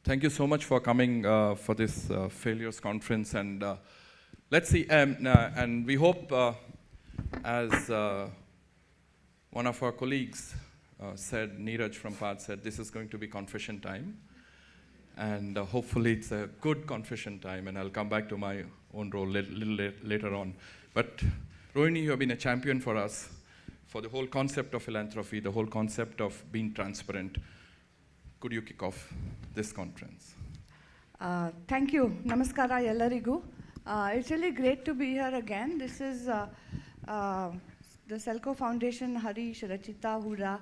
Thank you so much for coming for this failures conference, and let's see. And we hope, as one of our colleagues said, Neeraj from PATH said, this is going to be confession time, and hopefully it's a good confession time. And I'll come back to my own role little later on. But Rohini, you have been a champion for us for the whole concept of philanthropy, the whole concept of being transparent. Could you kick off this conference? Thank you. Namaskara ellarigu. It's really great to be here again. This is the SELCO Foundation, Harish, Rachita, Hura.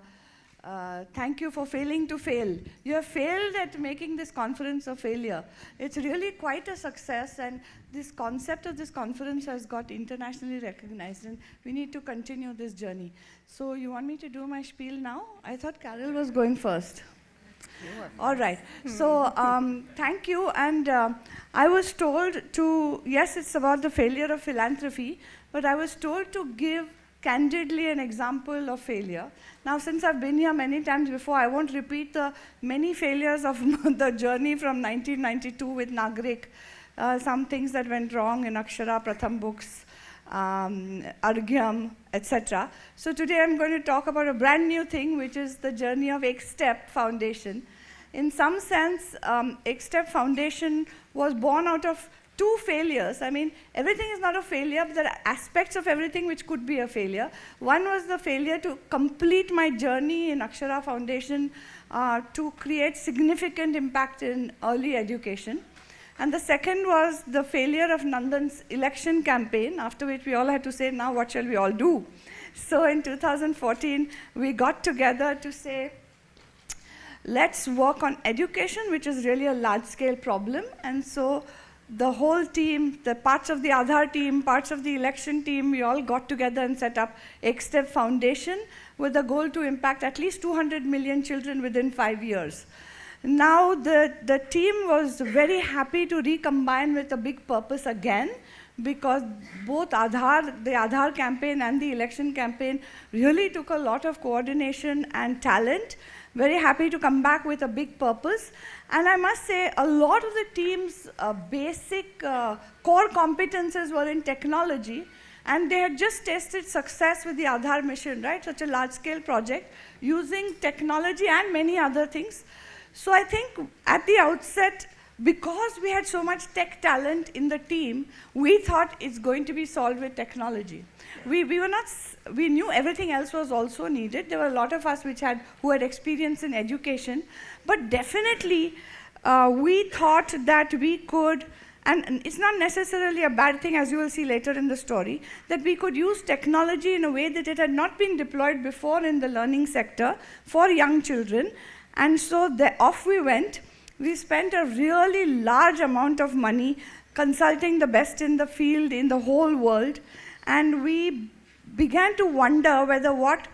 Thank you for failing to fail. You have failed at making this conference a failure. It's really quite a success, and this concept of this conference has got internationally recognized, and we need to continue this journey. So you want me to do my spiel now? I thought Carol was going first. All right. So thank you. And I was told to, yes, it's about the failure of philanthropy, but I was told to give candidly an example of failure. Now, since I've been here many times before, I won't repeat the many failures of the journey from 1992 with Nagrik, some things that went wrong in Akshara, Pratham books, Argyam, etc. So today I'm going to talk about a brand new thing, which is the journey of X-Step Foundation. In some sense, X-Step Foundation was born out of two failures. I mean, everything is not a failure, but there are aspects of everything which could be a failure. One was the failure to complete my journey in Akshara Foundation to create significant impact in early education. And the second was the failure of Nandan's election campaign, after which we all had to say, now what shall we all do? So in 2014, we got together to say, let's work on education, which is really a large-scale problem. And so the whole team, the parts of the Aadhaar team, parts of the election team, we all got together and set up X-Step Foundation with the goal to impact at least 200 million children within 5 years. Now the team was very happy to recombine with a big purpose again, because both the Aadhaar campaign and the election campaign really took a lot of coordination and talent. Very happy to come back with a big purpose. And I must say, a lot of the team's basic core competences were in technology, and they had just tasted success with the Aadhaar mission, right? Such a large-scale project using technology and many other things. So I think at the outset, because we had so much tech talent in the team, we thought it's going to be solved with technology. We knew everything else was also needed. There were a lot of us who had experience in education, but definitely we thought that we could, and it's not necessarily a bad thing, as you will see later in the story, that we could use technology in a way that it had not been deployed before in the learning sector for young children. And so off we went. We spent a really large amount of money consulting the best in the field in the whole world. And we began to wonder whether what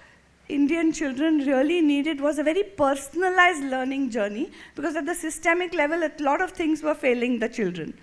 Indian children really needed was a very personalized learning journey, because at the systemic level, a lot of things were failing the children.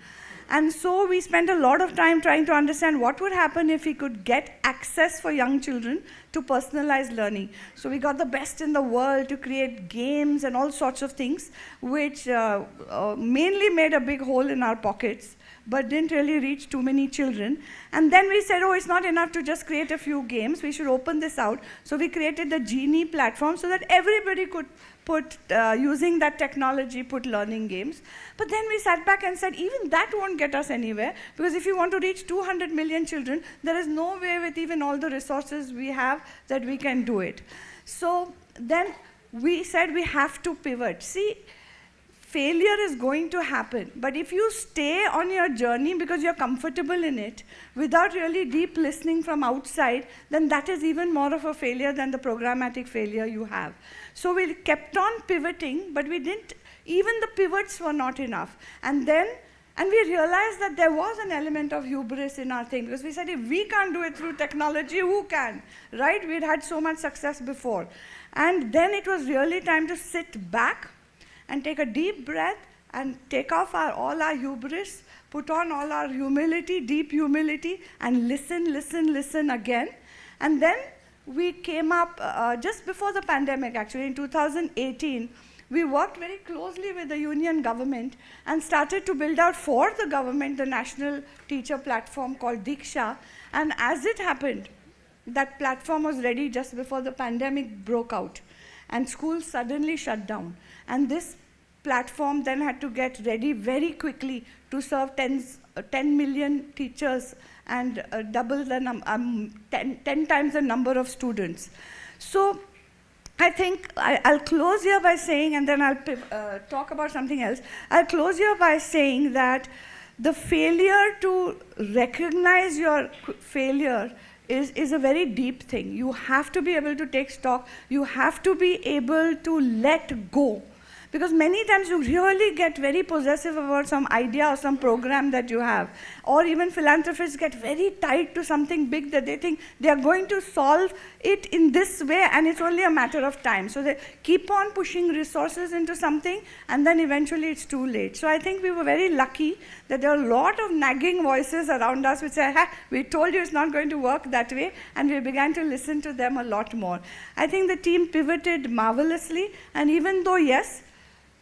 And so we spent a lot of time trying to understand what would happen if we could get access for young children to personalized learning. So we got the best in the world to create games and all sorts of things, which mainly made a big hole in our pockets, but didn't really reach too many children. And then we said, oh, it's not enough to just create a few games. We should open this out. So we created the Genie platform so that everybody could put, using that technology, put learning games. But then we sat back and said, even that won't get us anywhere, because if you want to reach 200 million children, there is no way with even all the resources we have that we can do it. So then we said we have to pivot. See, failure is going to happen, but if you stay on your journey because you're comfortable in it, without really deep listening from outside, then that is even more of a failure than the programmatic failure you have. So we kept on pivoting, but we didn't, even the pivots were not enough. And we realized that there was an element of hubris in our thing, because we said, if we can't do it through technology, who can, right? We'd had so much success before. And then it was really time to sit back and take a deep breath and take off all our hubris, put on all our humility, deep humility, and listen again. And then we came up, just before the pandemic actually, in 2018, we worked very closely with the union government and started to build out for the government the national teacher platform called Diksha. And as it happened, that platform was ready just before the pandemic broke out and schools suddenly shut down. And this platform then had to get ready very quickly to serve 10 million teachers and double the 10 times the number of students. So I think I'll close here by saying, and then I'll talk about something else. I'll close here by saying that the failure to recognize your failure is a very deep thing. You have to be able to take stock. You have to be able to let go. Because many times you really get very possessive about some idea or some program that you have. Or even philanthropists get very tied to something big that they think they are going to solve it in this way and it's only a matter of time. So they keep on pushing resources into something and then eventually it's too late. So I think we were very lucky that there are a lot of nagging voices around us which say, we told you it's not going to work that way, and we began to listen to them a lot more. I think the team pivoted marvelously, and even though, yes,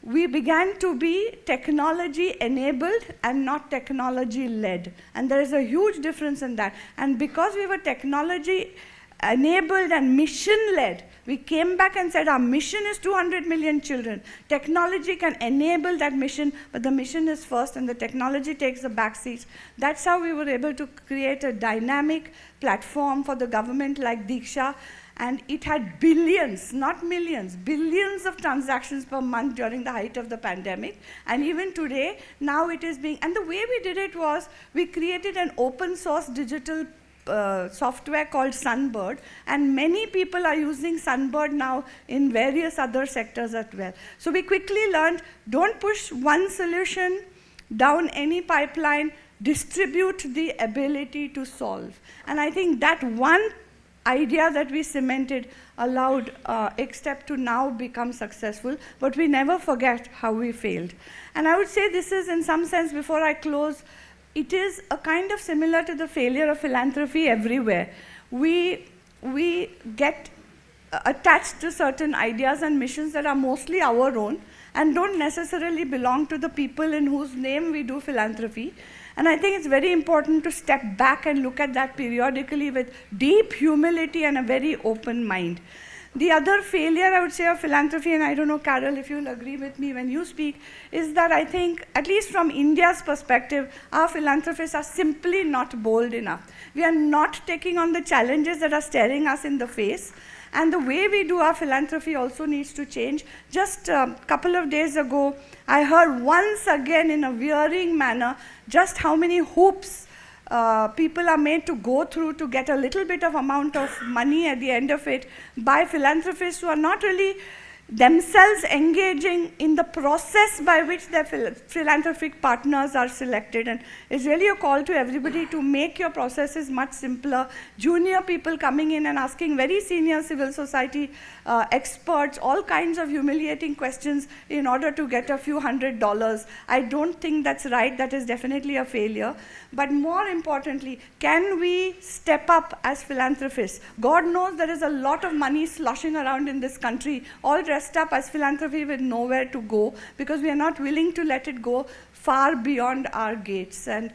we began to be technology-enabled and not technology-led. And there is a huge difference in that. And because we were technology-enabled and mission-led, we came back and said our mission is 200 million children. Technology can enable that mission, but the mission is first and the technology takes the back seat. That's how we were able to create a dynamic platform for the government like Diksha. And it had billions, not millions, billions of transactions per month during the height of the pandemic. And even today, now it is being, and the way we did it was, we created an open source digital software called Sunbird, and many people are using Sunbird now in various other sectors as well. So we quickly learned, don't push one solution down any pipeline, distribute the ability to solve. And I think that one idea that we cemented allowed Xstep to now become successful, but we never forget how we failed. And I would say this is, in some sense, before I close, it is a kind of similar to the failure of philanthropy everywhere. We get attached to certain ideas and missions that are mostly our own and don't necessarily belong to the people in whose name we do philanthropy. And I think it's very important to step back and look at that periodically with deep humility and a very open mind. The other failure, I would say, of philanthropy, and I don't know, Carol, if you'll agree with me when you speak, is that I think, at least from India's perspective, our philanthropists are simply not bold enough. We are not taking on the challenges that are staring us in the face. And the way we do our philanthropy also needs to change. Just a couple of days ago, I heard once again in a wearying manner just how many hoops people are made to go through to get a little bit of amount of money at the end of it by philanthropists who are not really themselves engaging in the process by which their philanthropic partners are selected. And it's really a call to everybody to make your processes much simpler. Junior people coming in and asking very senior civil society experts all kinds of humiliating questions in order to get a few $100s. I don't think that's right. That is definitely a failure. But more importantly, can we step up as philanthropists? God knows there is a lot of money sloshing around in this country, all dressed up as philanthropy with nowhere to go, because we are not willing to let it go far beyond our gates. And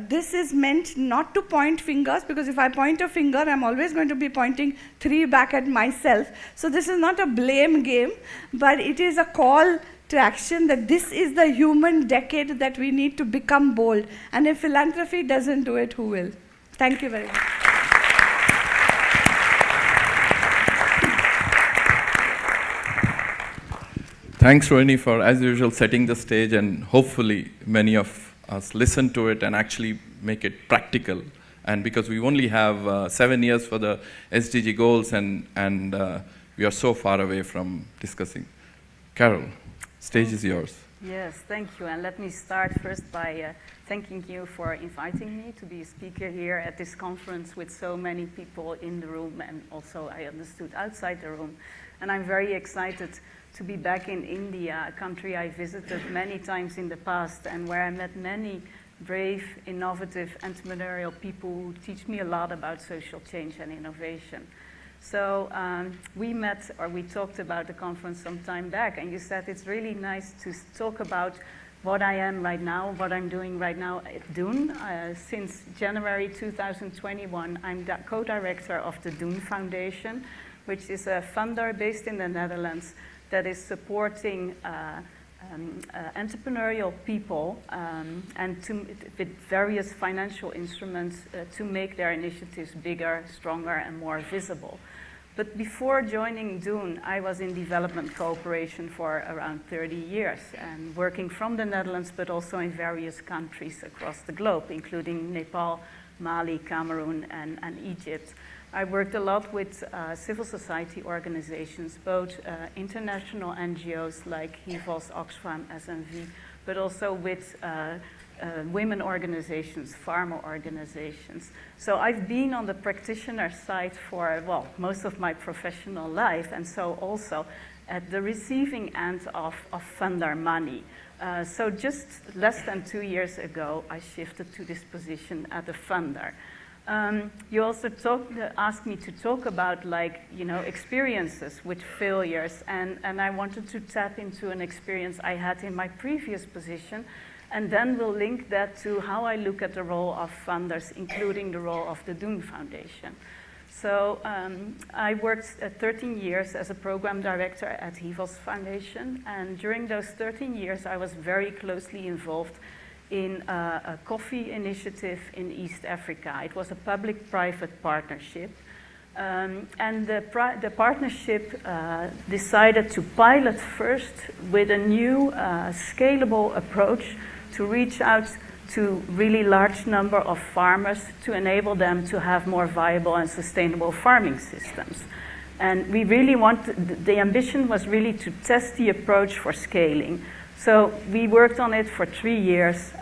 this is meant not to point fingers, because if I point a finger, I'm always going to be pointing 3 back at myself. So this is not a blame game, but it is a call to action that this is the human decade that we need to become bold. And if philanthropy doesn't do it, who will? Thank you very much. Thanks, Rohini, for, as usual, setting the stage, and hopefully many of us listen to it and actually make it practical. And because we only have 7 years for the SDG goals, and we are so far away from discussing. Carol, stage is yours. Yes, thank you. And let me start first by thanking you for inviting me to be a speaker here at this conference with so many people in the room, and also I understood outside the room. And I'm very excited to be back in India, a country I visited many times in the past and where I met many brave, innovative, entrepreneurial people who teach me a lot about social change and innovation. So we met, or we talked about the conference some time back, and you said it's really nice to talk about what I am right now, what I'm doing right now at DOEN. Since January 2021, I'm the co-director of the DOEN Foundation, which is a funder based in the Netherlands that is supporting entrepreneurial people and with various financial instruments to make their initiatives bigger, stronger, and more visible. But before joining DOEN, I was in development cooperation for around 30 years and working from the Netherlands, but also in various countries across the globe, including Nepal, Mali, Cameroon, and Egypt. I worked a lot with civil society organizations, both international NGOs like HIVOS, Oxfam, SNV, but also with women organizations, farmer organizations. So I've been on the practitioner side for, well, most of my professional life, and so also at the receiving end of funder money. So just less than 2 years ago, I shifted to this position as a funder. You also asked me to talk about, like, you know, experiences with failures, and I wanted to tap into an experience I had in my previous position, and then we'll link that to how I look at the role of funders, including the role of the DOEN Foundation. So I worked 13 years as a program director at HIVOS Foundation, and during those 13 years I was very closely involved in a coffee initiative in East Africa. It was a public-private partnership. And the partnership decided to pilot first with a new scalable approach to reach out to really large number of farmers to enable them to have more viable and sustainable farming systems. And we really the ambition was really to test the approach for scaling. So we worked on it for 3 years.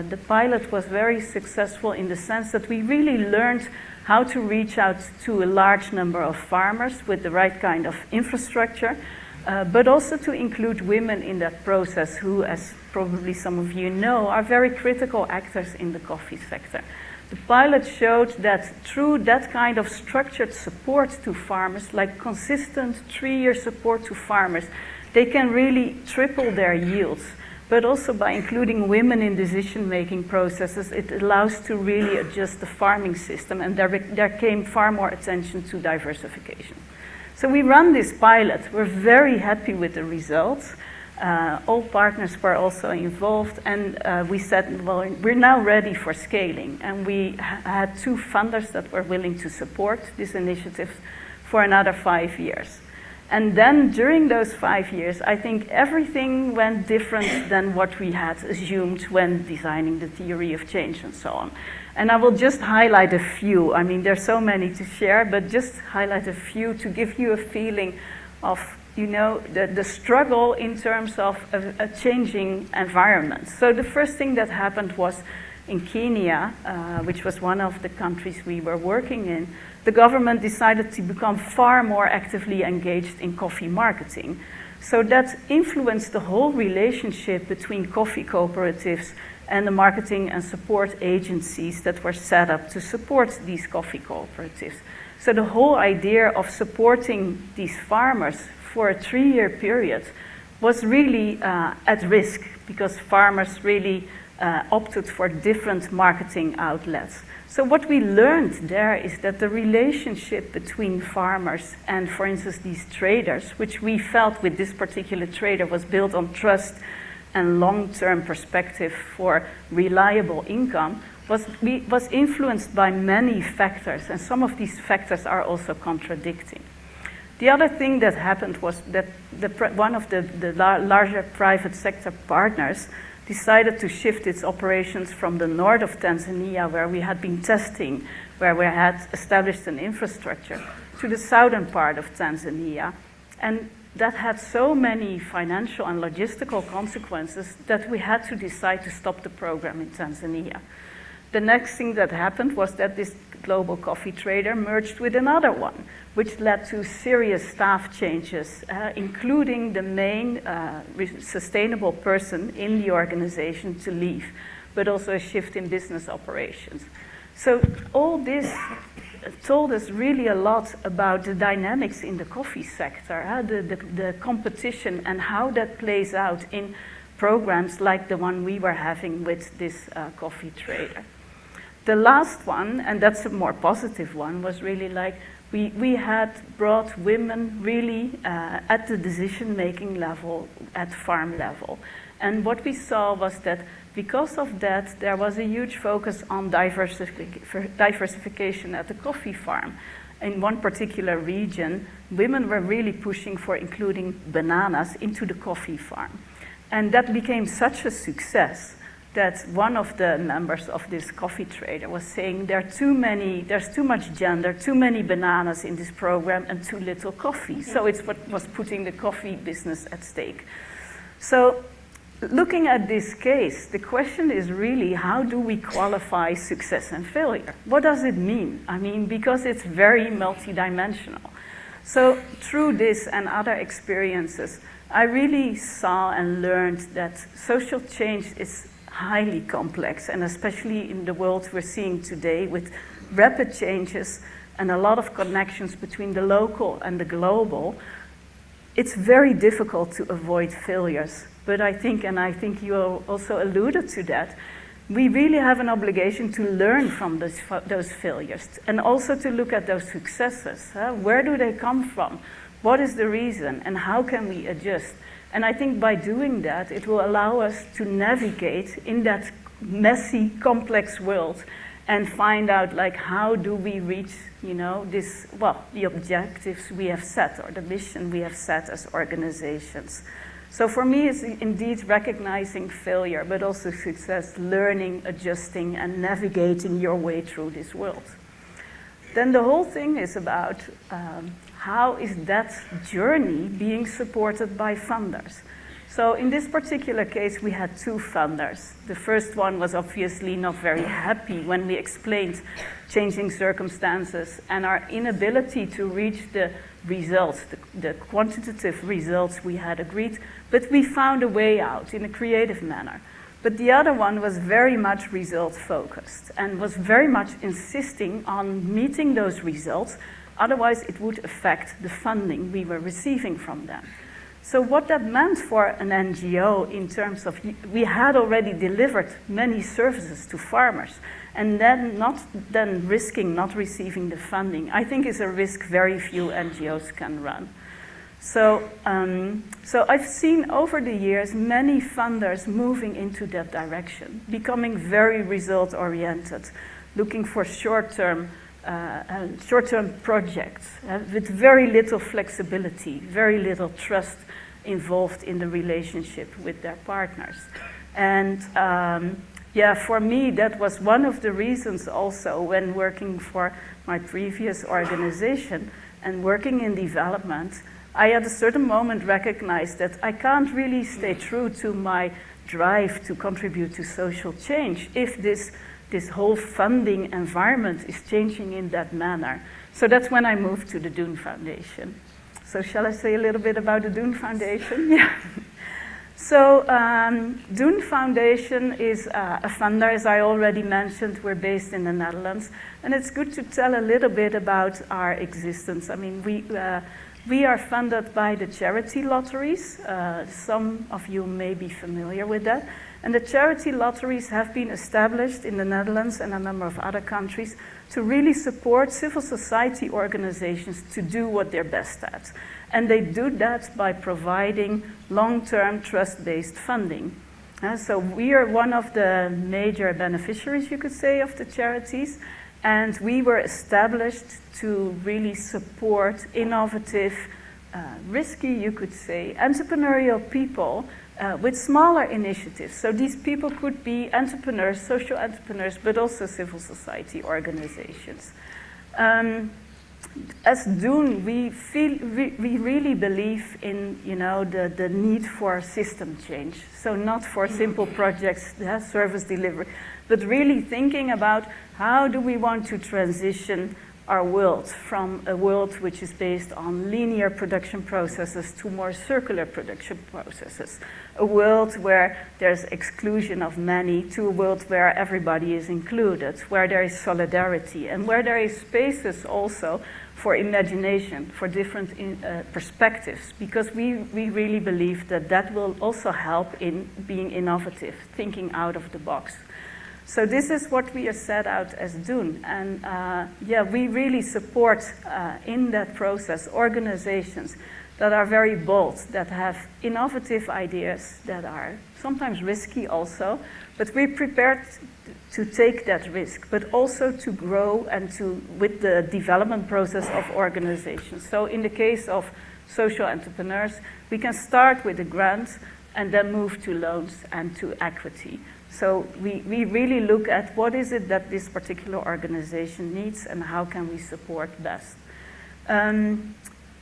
The pilot was very successful in the sense that we really learned how to reach out to a large number of farmers with the right kind of infrastructure, but also to include women in that process who, as probably some of you know, are very critical actors in the coffee sector. The pilot showed that through that kind of structured support to farmers, like consistent 3-year support to farmers, they can really triple their yields. But also by including women in decision-making processes, it allows to really adjust the farming system, and there came far more attention to diversification. So we run this pilot. We're very happy with the results. All partners were also involved, and we said, well, we're now ready for scaling. And we had 2 funders that were willing to support this initiative for another 5 years. And then during those 5 years, I think everything went different than what we had assumed when designing the theory of change and so on. And I will just highlight a few. I mean, there's so many to share, but just highlight a few to give you a feeling of, you know, the struggle in terms of a changing environment. So the first thing that happened was in Kenya, which was one of the countries we were working in, the government decided to become far more actively engaged in coffee marketing. So that influenced the whole relationship between coffee cooperatives and the marketing and support agencies that were set up to support these coffee cooperatives. So the whole idea of supporting these farmers for a 3-year period was really at risk, because farmers really opted for different marketing outlets. So what we learned there is that the relationship between farmers and, for instance, these traders, which we felt with this particular trader was built on trust and long-term perspective for reliable income, was influenced by many factors, and some of these factors are also contradicting. The other thing that happened was that one of the larger private sector partners decided to shift its operations from the north of Tanzania, where we had been testing, where we had established an infrastructure, to the southern part of Tanzania. And that had so many financial and logistical consequences that we had to decide to stop the program in Tanzania. The next thing that happened was that this global coffee trader merged with another one, which led to serious staff changes, including the main sustainable person in the organization to leave, but also a shift in business operations. So all this told us really a lot about the dynamics in the coffee sector, the competition and how that plays out in programs like the one we were having with this coffee trader. The last one, and that's a more positive one, was really like we had brought women really at the decision-making level, at farm level. And what we saw was that because of that, there was a huge focus on diversification at the coffee farm. In one particular region, women were really pushing for including bananas into the coffee farm. And that became such a success that one of the members of this coffee trader was saying there's too much gender, too many bananas in this program and too little coffee. So it's what was putting the coffee business at stake. So looking at this case, the question is really, how do we qualify success and failure? What does it mean? I mean, because it's very multidimensional. So through this and other experiences, I really saw and learned that social change is highly complex, and especially in the world we're seeing today with rapid changes and a lot of connections between the local and the global, it's very difficult to avoid failures. But I think, and I think you also alluded to that, we really have an obligation to learn from those failures and also to look at those successes. Where do they come from? What is the reason and how can we adjust? And I think by doing that, it will allow us to navigate in that messy, complex world and find out like how do we reach, you know, this, well, the objectives we have set or the mission we have set as organizations. So for me, it's indeed recognizing failure, but also success, learning, adjusting, and navigating your way through this world. Then the whole thing is about how is that journey being supported by funders? So in this particular case, we had two funders. The first one was obviously not very happy when we explained changing circumstances and our inability to reach the results, the quantitative results we had agreed, but we found a way out in a creative manner. But the other one was very much result-focused and was very much insisting on meeting those results. Otherwise, it would affect the funding we were receiving from them. So what that meant for an NGO in terms of, we had already delivered many services to farmers, and then risking not receiving the funding, I think is a risk very few NGOs can run. So I've seen over the years many funders moving into that direction, becoming very result-oriented, looking for short-term projects with very little flexibility, very little trust involved in the relationship with their partners. And yeah, for me, that was one of the reasons also when working for my previous organization and working in development, I at a certain moment recognized that I can't really stay true to my drive to contribute to social change if this whole funding environment is changing in that manner. So that's when I moved to the DOEN Foundation. So shall I say a little bit about the DOEN Foundation? Yeah. So DOEN Foundation is a funder, as I already mentioned. We're based in the Netherlands. And it's good to tell a little bit about our existence. I mean, we are funded by the charity lotteries. Some of you may be familiar with that. And the charity lotteries have been established in the Netherlands and a number of other countries to really support civil society organizations to do what they're best at. And they do that by providing long-term trust-based funding. So we are one of the major beneficiaries, you could say, of the charities. And we were established to really support innovative, risky, you could say, entrepreneurial people with smaller initiatives. So these people could be entrepreneurs, social entrepreneurs, but also civil society organizations. As DOEN, we really believe in, you know, the need for system change. So not for simple projects, service delivery, but really thinking about how do we want to transition our world from a world which is based on linear production processes to more circular production processes. A world where there's exclusion of many to a world where everybody is included, where there is solidarity, and where there is spaces also for imagination, for different perspectives, because we really believe that that will also help in being innovative, thinking out of the box. So this is what we are set out as DOEN, and we really support in that process organizations that are very bold, that have innovative ideas that are sometimes risky also, but we're prepared to take that risk, but also to grow and with the development process of organizations. So in the case of social entrepreneurs, we can start with a grant and then move to loans and to equity. So we really look at what is it that this particular organization needs and how can we support best.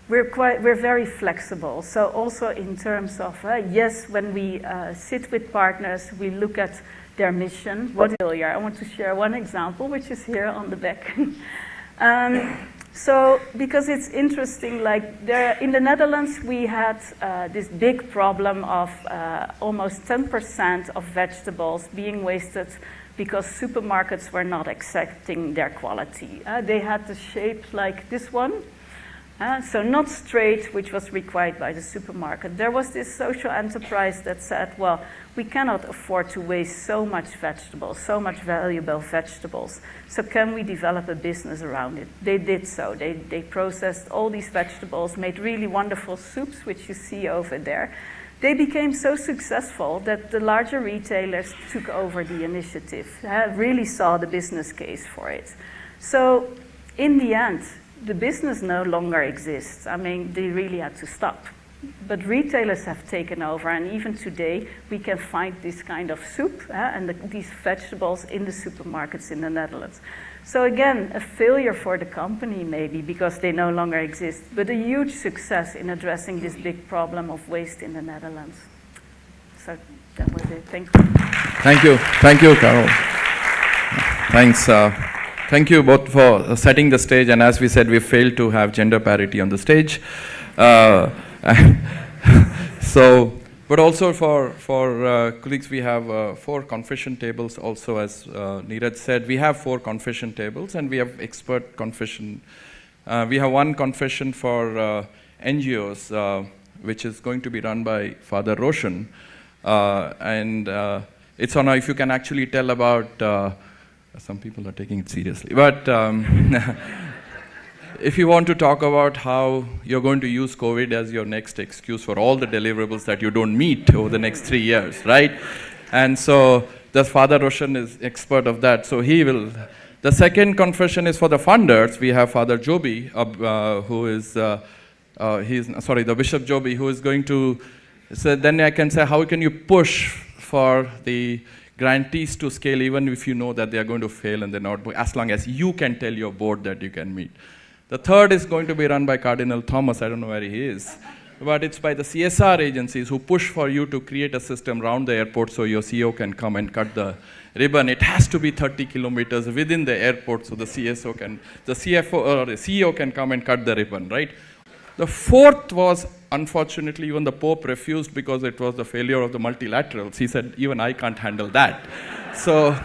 We're very flexible. So also in terms of, yes, when we sit with partners, we look at their mission. What is failure? I want to share one example, which is here on the back. So, because it's interesting, like in the Netherlands, we had this big problem of almost 10% of vegetables being wasted because supermarkets were not accepting their quality. They had the shape like this one, so not straight, which was required by the supermarket. There was this social enterprise that said, well, we cannot afford to waste so much vegetables, so much valuable vegetables. So can we develop a business around it? They did so. They processed all these vegetables, made really wonderful soups, which you see over there. They became so successful that the larger retailers took over the initiative, really saw the business case for it. So in the end, the business no longer exists. I mean, they really had to stop. But retailers have taken over, and even today we can find this kind of soup and these vegetables in the supermarkets in the Netherlands. So again, a failure for the company maybe because they no longer exist, but a huge success in addressing this big problem of waste in the Netherlands. So that was it. Thank you. Thank you, Carol. Thanks. Thank you both for setting the stage, and as we said, we failed to have gender parity on the stage. So, but also for colleagues, we have 4 confession tables also, as Neeraj said. We have 4 confession tables, and we have expert confession. We have 1 confession for NGOs, which is going to be run by Father Roshan. And it's on, if you can actually tell about, some people are taking it seriously, but if you want to talk about how you're going to use COVID as your next excuse for all the deliverables that you don't meet over the next 3 years, right? And so the Father Roshan is expert of that, so he will. The second confession is for the funders. We have Father Joby, who is, the Bishop Joby, who is going to, so then I can say, how can you push for the grantees to scale even if you know that they are going to fail and they're not, as long as you can tell your board that you can meet. The third is going to be run by Cardinal Thomas. I don't know where he is, but it's by the CSR agencies who push for you to create a system around the airport so your CEO can come and cut the ribbon. It has to be 30 kilometers within the airport so the CFO or the CEO can come and cut the ribbon, right? The fourth was, unfortunately, even the Pope refused because it was the failure of the multilaterals. He said, even I can't handle that. So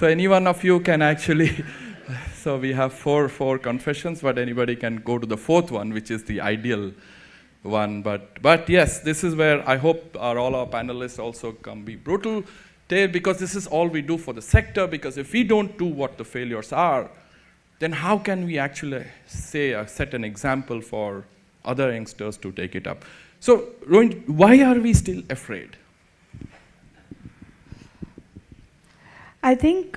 any one of you can actually, so we have four confessions, but anybody can go to the fourth one, which is the ideal one. But yes, this is where I hope all our panelists also can be brutal, because this is all we do for the sector, because if we don't do what the failures are, then how can we actually set an example for other youngsters to take it up? So, Rohini, why are we still afraid? I think,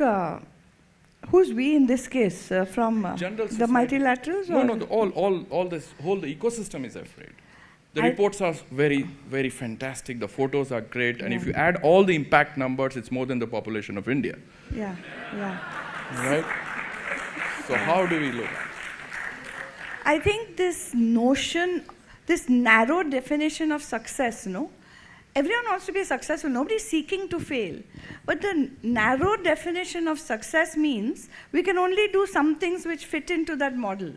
who's we in this case? From the multilaterals? No, the ecosystem is afraid. The reports are very, very fantastic. The photos are great. And if you add all the impact numbers, it's more than the population of India. Yeah. Right? So how do we look at it? I think this notion, this narrow definition of success, everyone wants to be successful. Nobody's seeking to fail. But the narrow definition of success means we can only do some things which fit into that model.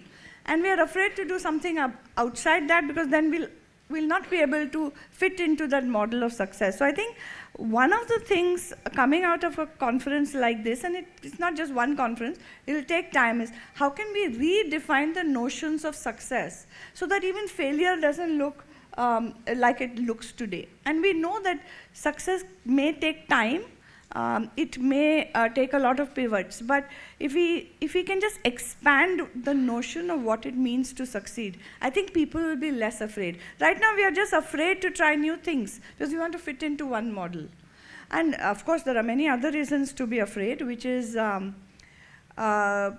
And we are afraid to do something outside that, because then we'll not be able to fit into that model of success. So I think one of the things coming out of a conference like this, and it's not just one conference, it'll take time, is how can we redefine the notions of success so that even failure doesn't look like it looks today. And we know that success may take time, it may take a lot of pivots, but if we can just expand the notion of what it means to succeed, I think people will be less afraid. Right now we are just afraid to try new things because we want to fit into one model. And of course there are many other reasons to be afraid, which is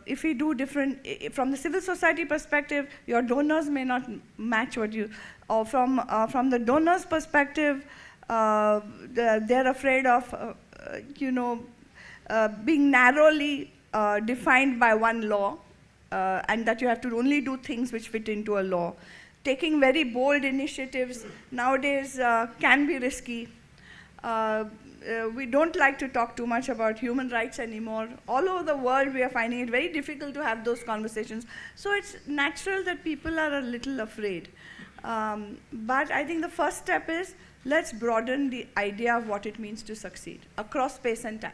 if we do different, from the civil society perspective, your donors may not match what you, or from the donors' perspective, they're afraid of being narrowly defined by one law, and that you have to only do things which fit into a law. Taking very bold initiatives nowadays can be risky. We don't like to talk too much about human rights anymore. All over the world, we are finding it very difficult to have those conversations. So it's natural that people are a little afraid. But I think the first step is, let's broaden the idea of what it means to succeed across space and time.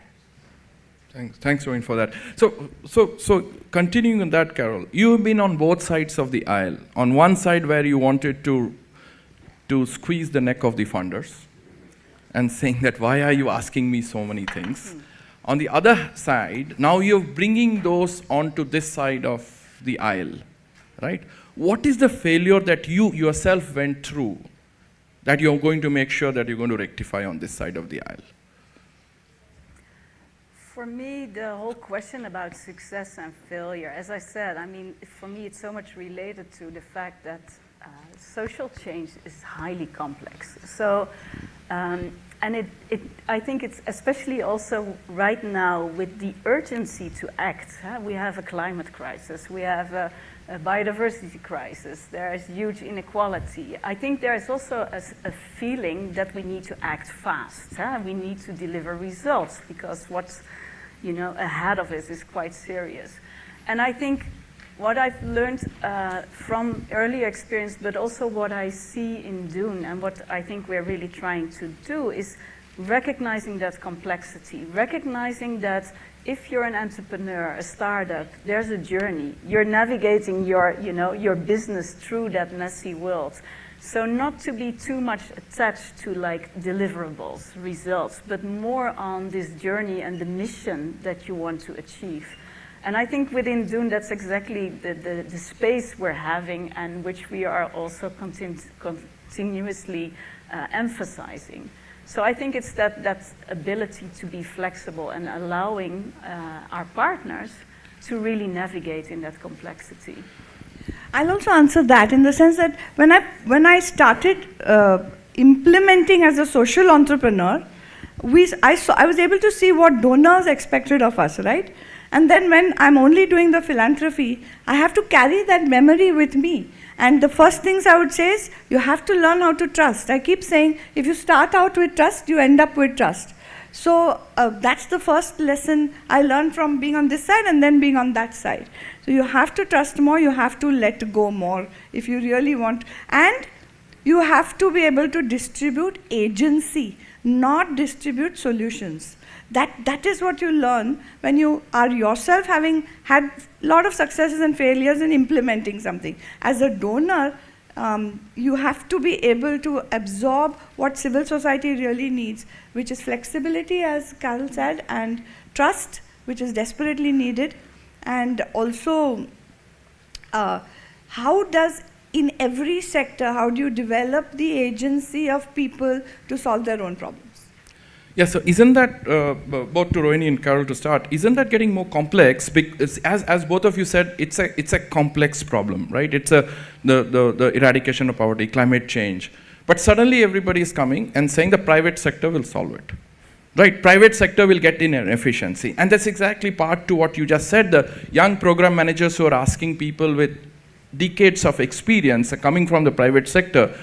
Thanks, Rohini, for that. So continuing on that, Carol, you have been on both sides of the aisle. On one side, where you wanted to squeeze the neck of the funders, and saying that, why are you asking me so many things? On the other side, now you're bringing those onto this side of the aisle, right? What is the failure that you yourself went through that you're going to make sure that you're going to rectify on this side of the aisle? For me, the whole question about success and failure, as I said, I mean, for me, it's so much related to the fact that social change is highly complex. So, and I think it's especially also right now with the urgency to act. We have a climate crisis, we have a biodiversity crisis, there is huge inequality. I think there is also a feeling that we need to act fast. We need to deliver results because what's ahead of us is quite serious. And I think what I've learned from earlier experience, but also what I see in DOEN and what I think we're really trying to do is recognizing that complexity, recognizing that if you're an entrepreneur, a startup, there's a journey. You're navigating your business through that messy world. So not to be too much attached to like deliverables, results, but more on this journey and the mission that you want to achieve. And I think within DOEN, that's exactly the space we're having and which we are also continuously emphasizing. So I think it's that ability to be flexible and allowing our partners to really navigate in that complexity. I'll also answer that in the sense that when I started implementing as a social entrepreneur, I was able to see what donors expected of us, right? And then when I'm only doing the philanthropy, I have to carry that memory with me. And the first things I would say is, you have to learn how to trust. I keep saying, if you start out with trust, you end up with trust. So that's the first lesson I learned from being on this side and then being on that side. So you have to trust more, you have to let go more if you really want. And you have to be able to distribute agency, not distribute solutions. That is what you learn when you are yourself having had a lot of successes and failures in implementing something. As a donor, you have to be able to absorb what civil society really needs, which is flexibility, as Carol said, and trust, which is desperately needed. And also, in every sector, how do you develop the agency of people to solve their own problems? Yeah, so isn't that, both to Rohini and Carol to start, isn't that getting more complex? Because as both of you said, it's a complex problem, right? It's the eradication of poverty, climate change. But suddenly everybody is coming and saying the private sector will solve it, right? Private sector will get in an efficiency. And that's exactly part to what you just said. The young program managers who are asking people with decades of experience coming from the private sector,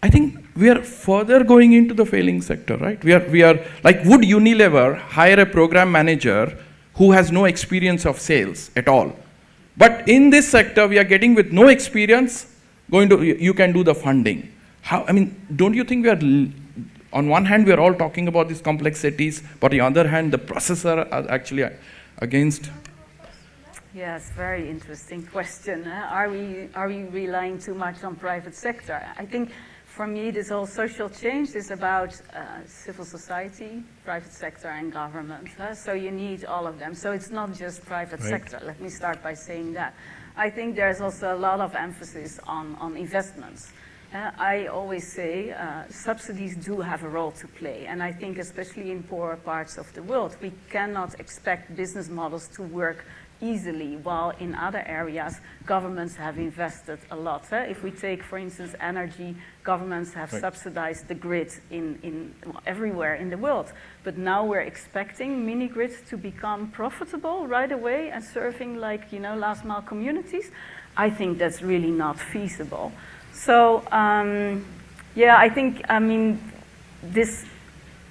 I think we are further going into the failing sector, right? We are like, would Unilever hire a program manager who has no experience of sales at all? But in this sector, we are getting with no experience, you can do the funding. Don't you think we are, on one hand, we are all talking about these complexities, but on the other hand, the processes are actually against? Yes, very interesting question. Are we relying too much on private sector? I think for me, this whole social change is about civil society, private sector, and government. So you need all of them. So it's not just private sector. Let me start by saying that. I think there's also a lot of emphasis on investments. I always say subsidies do have a role to play. And I think especially in poorer parts of the world, we cannot expect business models to work easily, while in other areas, governments have invested a lot. If we take, for instance, energy, governments have subsidized the grid everywhere in the world. But now we're expecting mini-grids to become profitable right away and serving last mile communities. I think that's really not feasible. So, I think, this,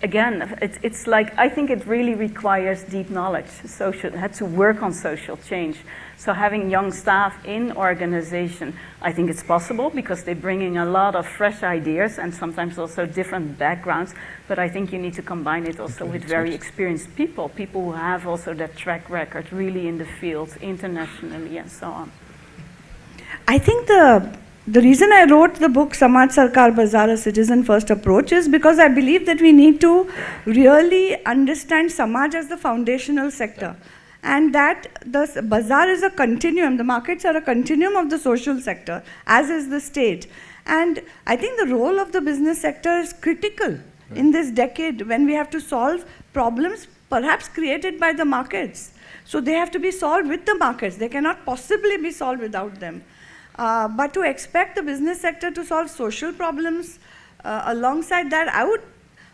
again, it's like, I think it really requires deep knowledge, to work on social change. So having young staff in organization, I think it's possible because they're bringing a lot of fresh ideas and sometimes also different backgrounds. But I think you need to combine it also with very experienced people who have also that track record really in the field, internationally and so on. I think the reason I wrote the book Samaj Sarkar Bazaar, a Citizen First Approach, is because I believe that we need to really understand Samaj as the foundational sector, and that the bazaar is a continuum, the markets are a continuum of the social sector, as is the state. And I think the role of the business sector is critical in this decade when we have to solve problems perhaps created by the markets. So they have to be solved with the markets, they cannot possibly be solved without them. But to expect the business sector to solve social problems alongside that, I would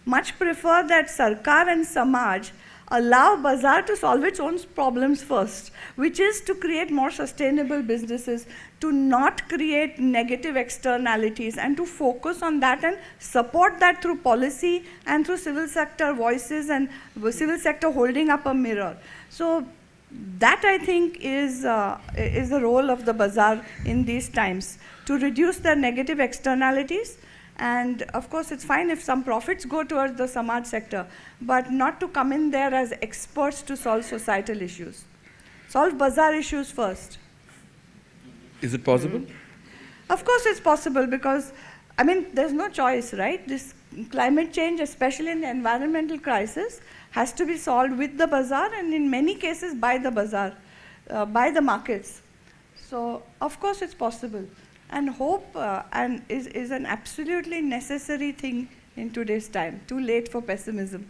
much prefer that Sarkar and Samaj allow bazaar to solve its own problems first, which is to create more sustainable businesses, to not create negative externalities, and to focus on that and support that through policy and through civil sector voices and civil sector holding up a mirror. So that, I think, is the role of the bazaar in these times, to reduce the negative externalities. And of course, it's fine if some profits go towards the Samaj sector, but not to come in there as experts to solve societal issues. Solve bazaar issues first. Is it possible? Of course it's possible, because, there's no choice, right? This climate change, especially in the environmental crisis, has to be solved with the bazaar, and in many cases by the bazaar, by the markets. So, of course it's possible. And hope is an absolutely necessary thing in today's time. Too late for pessimism.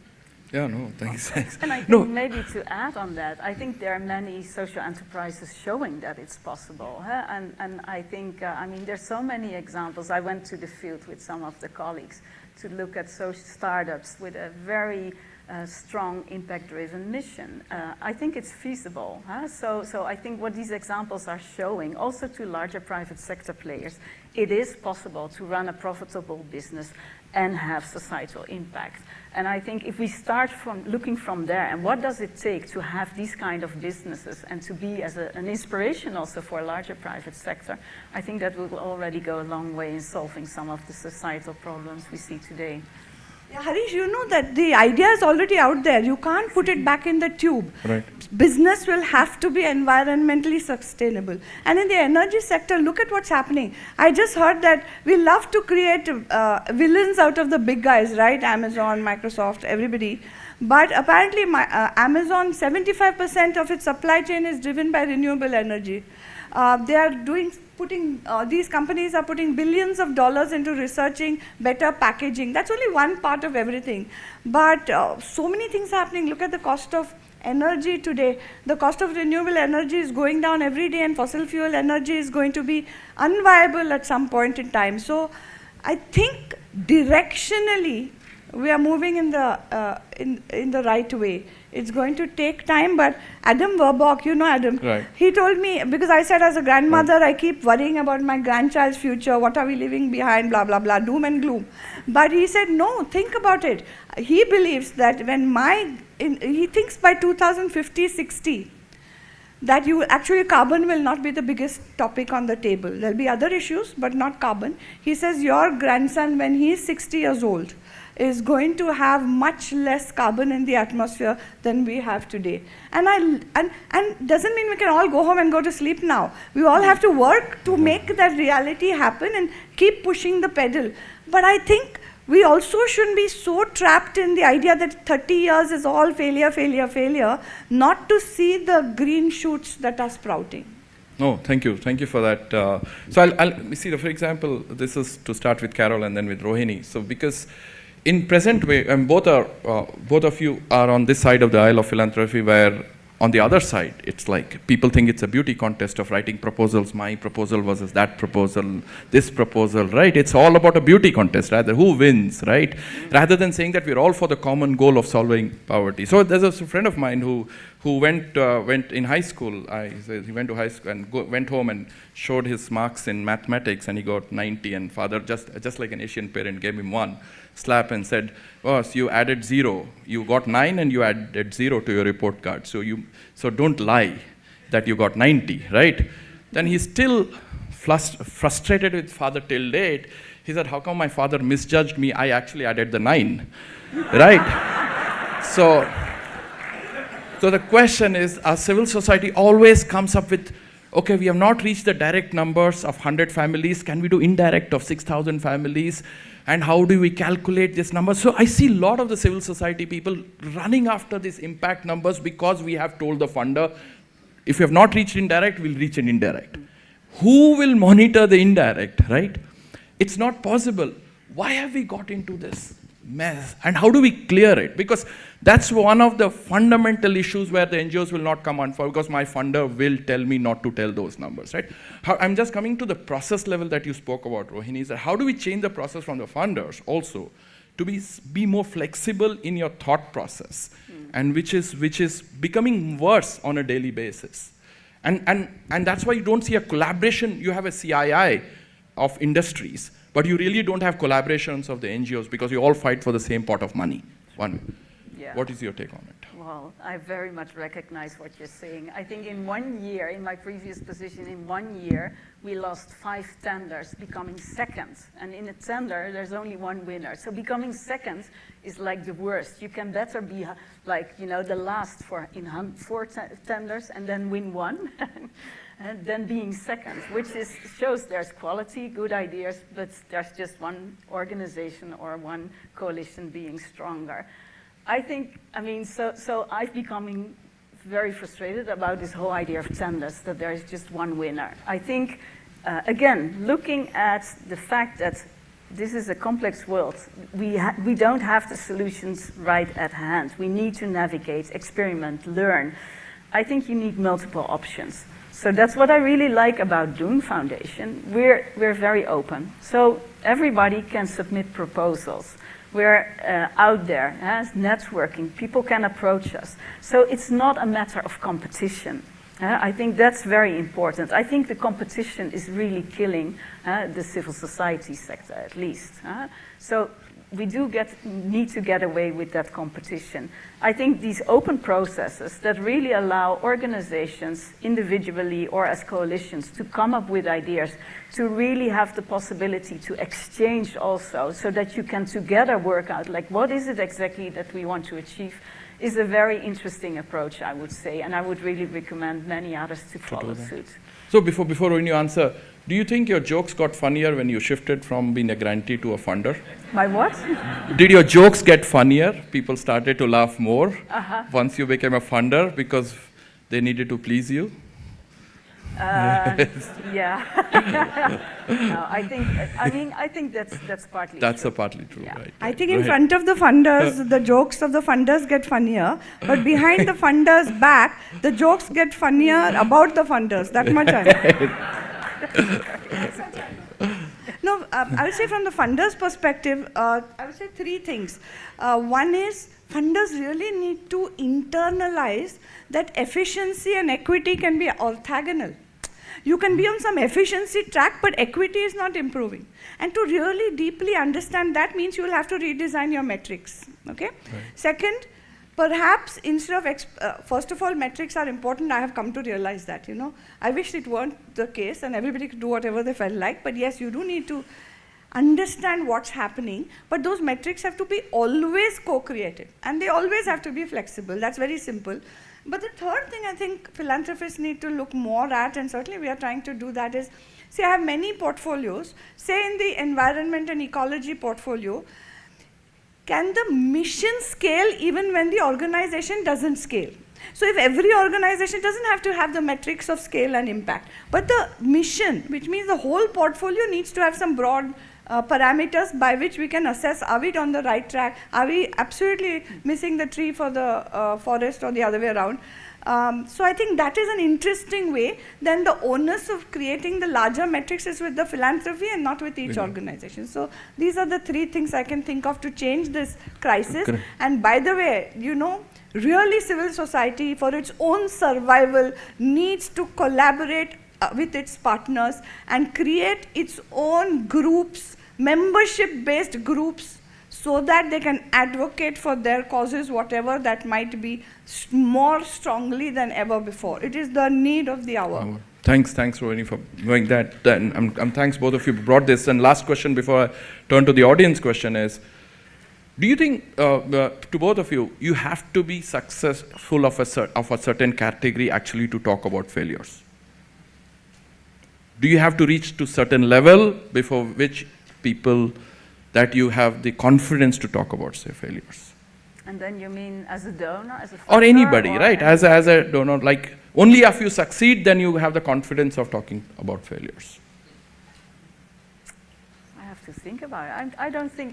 Yeah, no, thanks. And I think maybe to add on that, I think there are many social enterprises showing that it's possible. And I think, there's so many examples. I went to the field with some of the colleagues to look at social startups with a very strong impact-driven mission. I think it's feasible. So I think what these examples are showing, also to larger private sector players, it is possible to run a profitable business and have societal impact. And I think if we start from looking from there, and what does it take to have these kind of businesses and to be as an inspiration also for a larger private sector, I think that will already go a long way in solving some of the societal problems we see today. Yeah, Harish, you know that the idea is already out there. You can't put it back in the tube. Right. Business will have to be environmentally sustainable. And in the energy sector, look at what's happening. I just heard that we love to create villains out of the big guys, right? Amazon, Microsoft, everybody. But apparently Amazon, 75% of its supply chain is driven by renewable energy. They are these companies are putting billions of dollars into researching better packaging. That's only one part of everything. But so many things happening. Look at the cost of energy today. The cost of renewable energy is going down every day, and fossil fuel energy is going to be unviable at some point in time. So I think directionally, we are moving in the right way. It's going to take time, but Adam Warburg, you know Adam, Right. he told me, because I said as a grandmother, I keep worrying about my grandchild's future, what are we leaving behind, blah, blah, blah, doom and gloom. But he said, no, think about it. He believes that when he thinks by 2050, 60, that actually carbon will not be the biggest topic on the table. There'll be other issues, but not carbon. He says your grandson, when he's 60 years old, is going to have much less carbon in the atmosphere than we have today. And doesn't mean we can all go home and go to sleep now. We all have to work to make that reality happen and keep pushing the pedal. But I think we also shouldn't be so trapped in the idea that 30 years is all failure, failure, failure, not to see the green shoots that are sprouting. No, thank you for that. So I'll see, for example, this is to start with Carol and then with Rohini. So because in present way, both of you are on this side of the aisle of philanthropy, where on the other side, it's like people think it's a beauty contest of writing proposals, my proposal versus that proposal, this proposal, right? It's all about a beauty contest, rather, who wins, right? Rather than saying that we're all for the common goal of solving poverty. So there's a friend of mine who went in high school. He went to high school and went home and showed his marks in mathematics, and he got 90, and father, just like an Asian parent, gave him one slap and said, boss, you added 0. You got 9 and you added 0 to your report card. So don't lie that you got 90, right? Then he's still frustrated with father till date. He said, how come my father misjudged me? I actually added the 9, right? So the question is, our civil society always comes up with, okay, we have not reached the direct numbers of 100 families. Can we do indirect of 6,000 families? And how do we calculate this number? So I see a lot of the civil society people running after these impact numbers because we have told the funder, if you have not reached indirect, we'll reach an indirect. Who will monitor the indirect, right? It's not possible. Why have we got into this mess? And how do we clear it? Because that's one of the fundamental issues where the NGOs will not come on for, because my funder will tell me not to tell those numbers, right? I'm just coming to the process level that you spoke about, Rohini, is that how do we change the process from the funders also to be more flexible in your thought process, and which is becoming worse on a daily basis. And that's why you don't see a collaboration. You have a CII of industries, but you really don't have collaborations of the NGOs because you all fight for the same pot of money. Yeah. What is your take on it? Well, I very much recognize what you're saying. I think in 1 year, in my previous position, in 1 year, we lost 5 tenders, becoming second. And in a tender, there's only one winner. So becoming second is like the worst. You can better be like, the last in 4 tenders and then win 1. And then being second, which shows there's quality, good ideas, but there's just one organization or one coalition being stronger. So I've becoming very frustrated about this whole idea of tenders, that there is just one winner. I think, again, looking at the fact that this is a complex world, we don't have the solutions right at hand. We need to navigate, experiment, learn. I think you need multiple options. So that's what I really like about DOEN Foundation. We're very open. So everybody can submit proposals. We're out there as networking. People can approach us. So it's not a matter of competition. I think that's very important. I think the competition is really killing the civil society sector, at least. So we need to get away with that competition. I think these open processes that really allow organizations individually or as coalitions to come up with ideas, to really have the possibility to exchange also, so that you can together work out like what is it exactly that we want to achieve, is a very interesting approach, I would say, and I would really recommend many others to follow suit. So before Rohini you answer, do you think your jokes got funnier when you shifted from being a grantee to a funder? My what? Did your jokes get funnier? People started to laugh more once you became a funder because they needed to please you? Yeah. No, I think that's partly true. Partly true, Yeah. right? I think in front of the funders, the jokes of the funders get funnier, but behind the funders' back, the jokes get funnier about the funders. That much I know. No, I would say from the funders' perspective, I would say three things. One is funders really need to internalize that efficiency and equity can be orthogonal. You can be on some efficiency track, but equity is not improving. And to really deeply understand that means you will have to redesign your metrics, okay? Right. Second, perhaps instead of, first of all, metrics are important. I have come to realize that, you know. I wish it weren't the case and everybody could do whatever they felt like, but yes, you do need to understand what's happening, but those metrics have to be always co-created and they always have to be flexible. That's very simple. But the third thing I think philanthropists need to look more at, and certainly we are trying to do that, is, see, I have many portfolios. Say in the environment and ecology portfolio, can the mission scale even when the organization doesn't scale? So if every organization doesn't have to have the metrics of scale and impact, but the mission, which means the whole portfolio needs to have some broad parameters by which we can assess, are we on the right track? Are we absolutely missing the tree for the forest or the other way around? So I think that is an interesting way. Then the onus of creating the larger metrics is with the philanthropy and not with each organization. So these are the three things I can think of to change this crisis. Okay. And by the way, you know, really civil society for its own survival needs to collaborate with its partners and create its own groups, membership-based groups, so that they can advocate for their causes, whatever that might be, more strongly than ever before. It is the need of the hour. Thanks, Rohini, for doing that. And thanks both of you brought this. And last question before I turn to the audience question is, do you think, to both of you, you have to be successful of a certain category actually to talk about failures? Do you have to reach to certain level before which people that you have the confidence to talk about, say, failures? And then you mean as a donor, as a funder, or anybody, or right? As a donor, like only if you succeed, then you have the confidence of talking about failures. I have to think about it. I don't think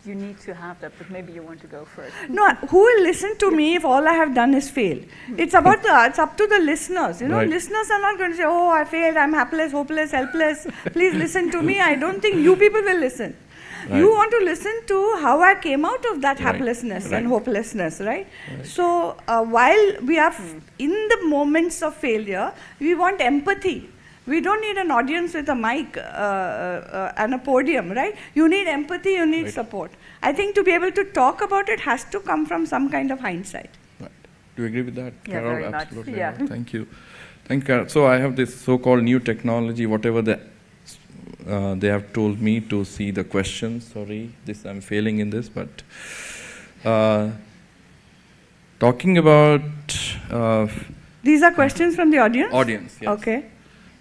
you need to have that, but maybe you want to go first. No, who will listen to me if all I have done is fail? It's about it's up to the listeners. You know, right. Listeners are not going to say, oh, I failed, I'm hapless, hopeless, helpless. Please listen to me. I don't think you people will listen. Right. You want to listen to how I came out of that haplessness and hopelessness, right? So while we are in the moments of failure, we want empathy. We don't need an audience with a mic and a podium, right? You need empathy, you need support. I think to be able to talk about it has to come from some kind of hindsight. Right. Do you agree with that, yeah, Carol? Very Absolutely. Much. Yeah. Thank you. Thank you, Carol. So I have this so-called new technology, whatever they have told me to see the questions. Sorry, I'm failing in this, but talking about... These are questions from the audience? Audience, yes. Okay.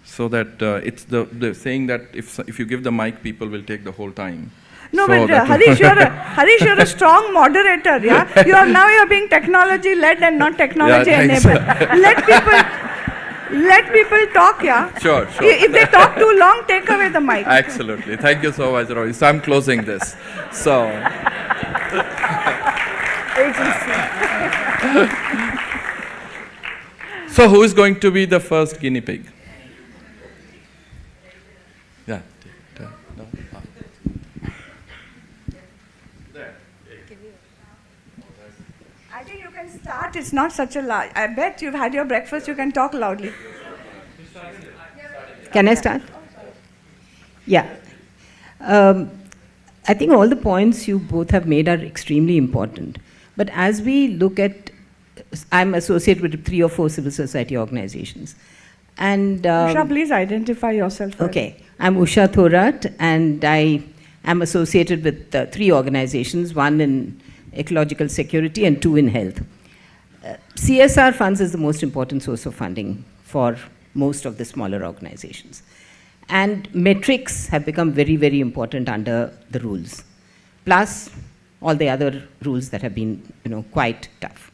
So that it's the saying that if you give the mic, people will take the whole time. No, so but Harish, you're a strong moderator, yeah? You're being technology-led and not technology-enabled. Let people talk, yeah? Sure. If they talk too long, take away the mic. Absolutely. Thank you so much, Rohini. So I'm closing this. So... So who is going to be the first guinea pig? Yeah. No. I think you can start. It's not such a large. I bet you've had your breakfast. You can talk loudly. Can I start? Yeah. I think all the points you both have made are extremely important. But as we look at, I'm associated with 3 or 4 civil society organizations. And Usha, please identify yourself. Okay. I'm Usha Thorat, and I am associated with 3 organizations, 1 in ecological security and 2 in health. CSR funds is the most important source of funding for most of the smaller organizations. And metrics have become very, very important under the rules, plus all the other rules that have been, quite tough.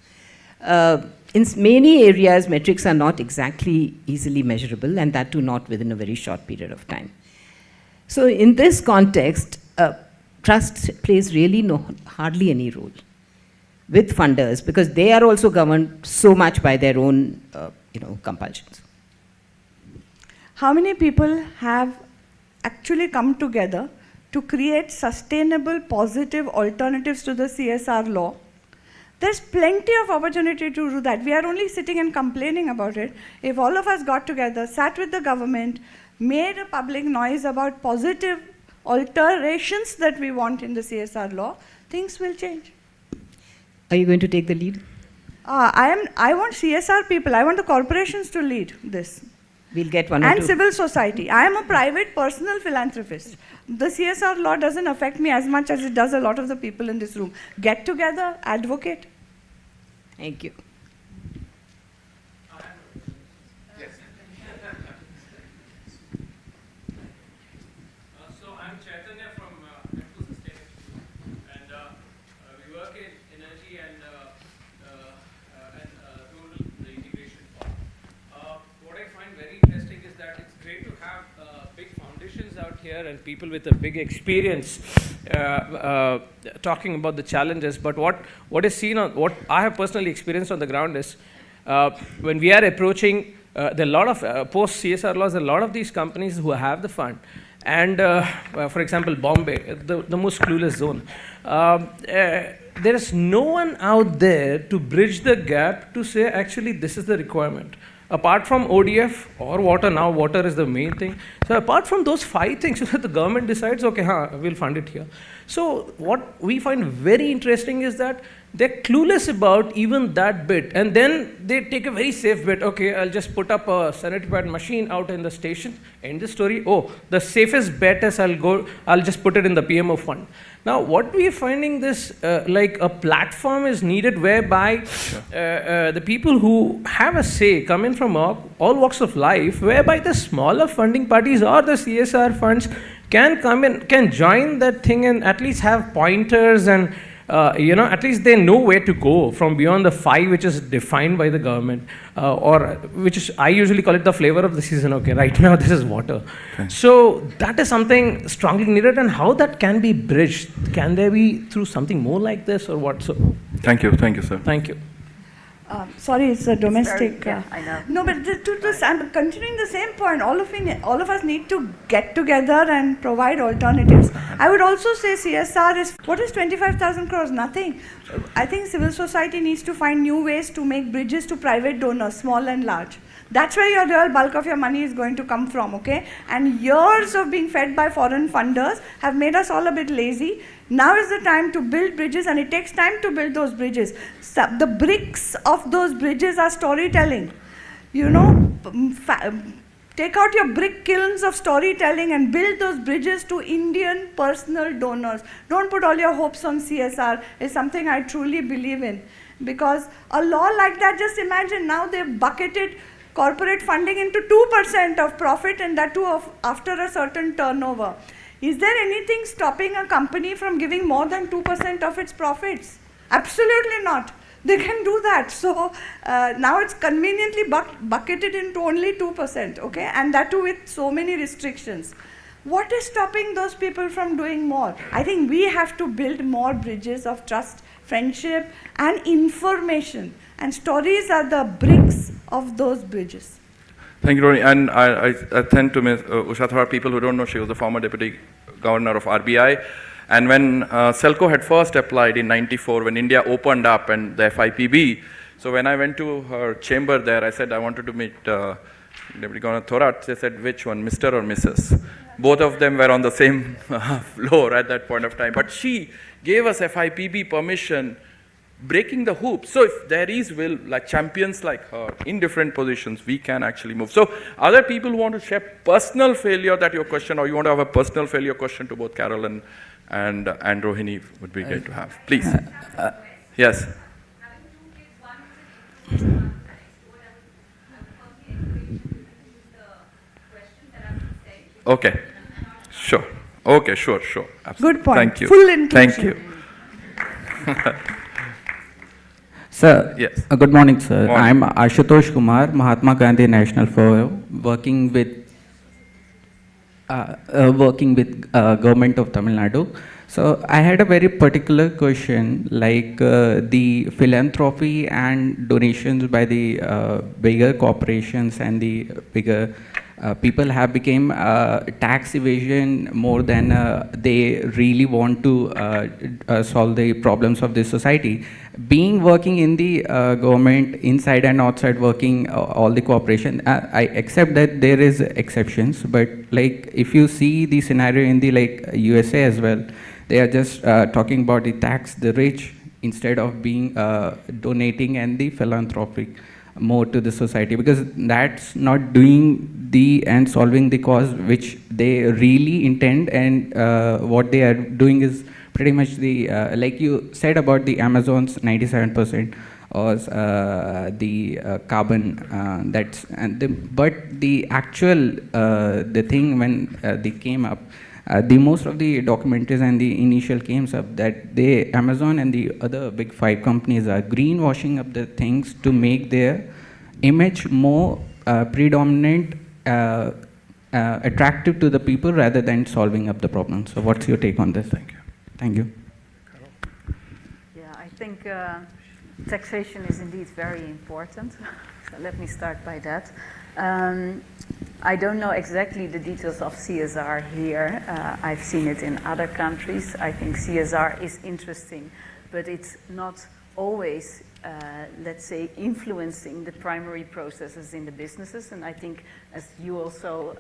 In many areas, metrics are not exactly easily measurable, and that too not within a very short period of time. So in this context, trust plays really hardly any role with funders, because they are also governed so much by their own compulsions. How many people have actually come together to create sustainable, positive alternatives to the CSR law. There's plenty of opportunity to do that. We are only sitting and complaining about it. If all of us got together, sat with the government, made a public noise about positive alterations that we want in the CSR law, things will change. Are you going to take the lead? I want CSR people. I want the corporations to lead this. We'll get one or And two. civil society. I am a private personal philanthropist. The CSR law doesn't affect me as much as it does a lot of the people in this room. Get together, advocate. Thank you. So I'm Chaitanya from Sustainability, and we work in energy and rural integration. What I find very interesting is that it's great to have big foundations out here and people with a big experience talking about the challenges. But what is seen on what I have personally experienced on the ground is when we are approaching there are a lot of post CSR laws. There are a lot of these companies who have the fund. And for example, Bombay, the most clueless zone. There is no one out there to bridge the gap to say, actually, this is the requirement. Apart from ODF or water, now water is the main thing. So apart from those 5 things, the government decides, okay, we'll fund it here. So what we find very interesting is that they're clueless about even that bit. And then they take a very safe bet. Okay, I'll just put up a sanitary pad machine out in the station. End the story. Oh, the safest bet is I'll just put it in the PMO fund. Now, what we are finding this, like a platform is needed whereby the people who have a say come in from all walks of life, whereby the smaller funding parties or the CSR funds can come in, can join that thing and at least have pointers and at least they know where to go from beyond the 5 which is defined by the government, or which is, I usually call it the flavor of the season. Okay, right now this is water. Okay. So that is something strongly needed, and how that can be bridged. Can there be through something more like this or what? So, Thank you, sir. Thank you. Sorry, it's a domestic. I know. No, but I'm continuing the same point. All of us need to get together and provide alternatives. I would also say CSR is, what is 25,000 crores? Nothing. I think civil society needs to find new ways to make bridges to private donors, small and large. That's where your real bulk of your money is going to come from, okay? And years of being fed by foreign funders have made us all a bit lazy. Now is the time to build bridges, and it takes time to build those bridges. So the bricks of those bridges are storytelling. Take out your brick kilns of storytelling and build those bridges to Indian personal donors. Don't put all your hopes on CSR. It's something I truly believe in. Because a law like that, just imagine now they've bucketed corporate funding into 2% of profit, and that too after a certain turnover. Is there anything stopping a company from giving more than 2% of its profits? Absolutely not. They can do that. So now it's conveniently bucketed into only 2%, okay? And that too with so many restrictions. What is stopping those people from doing more? I think we have to build more bridges of trust, friendship, and information. And stories are the bricks of those bridges. Thank you, Rohini. And I tend to Ms. Usha Thora. People who don't know, she was the former deputy governor of RBI. And when SELCO had first applied in '94, when India opened up and the FIPB, so when I went to her chamber there, I said I wanted to meet Deputy Governor Thorat. They said, which one, Mr. or Mrs.? Both of them were on the same floor at that point of time. But she gave us FIPB permission, breaking the hoops. So if there is will, like champions like her in different positions, we can actually move. So other people who want to share personal failure, that your question, or you want to have a personal failure question to both Carol and Rohini would be great to have. Please. Yes. Okay. Sure. Okay, sure. Absolutely. Good point. Thank you. Full inclusion. Thank you. Sir, yes. Good morning, sir. Morning. I'm Ashutosh Kumar, Mahatma Gandhi National Fellow, working with government of Tamil Nadu. So I had a very particular question, like the philanthropy and donations by the bigger corporations and the bigger people have become tax evasion more than they really want to solve the problems of this society. Being working in the government, inside and outside working, all the cooperation, I accept that there is exceptions, but like if you see the scenario in the like USA as well, they are just talking about the tax the rich instead of being donating and the philanthropic more to the society, because that's not doing the and solving the cause which they really intend, and what they are doing is pretty much the like you said about the Amazon's 97% or the carbon that's and the, but the actual the thing when they came up, the most of the documentaries and the initial came up that they Amazon and the other big 5 companies are greenwashing up the things to make their image more predominant, attractive to the people rather than solving up the problem. So what's your take on this? Thank you. Thank you. Yeah, I think taxation is indeed very important. So let me start by that. I don't know exactly the details of CSR here. I've seen it in other countries. I think CSR is interesting, but it's not always, let's say, influencing the primary processes in the businesses. And I think, as you also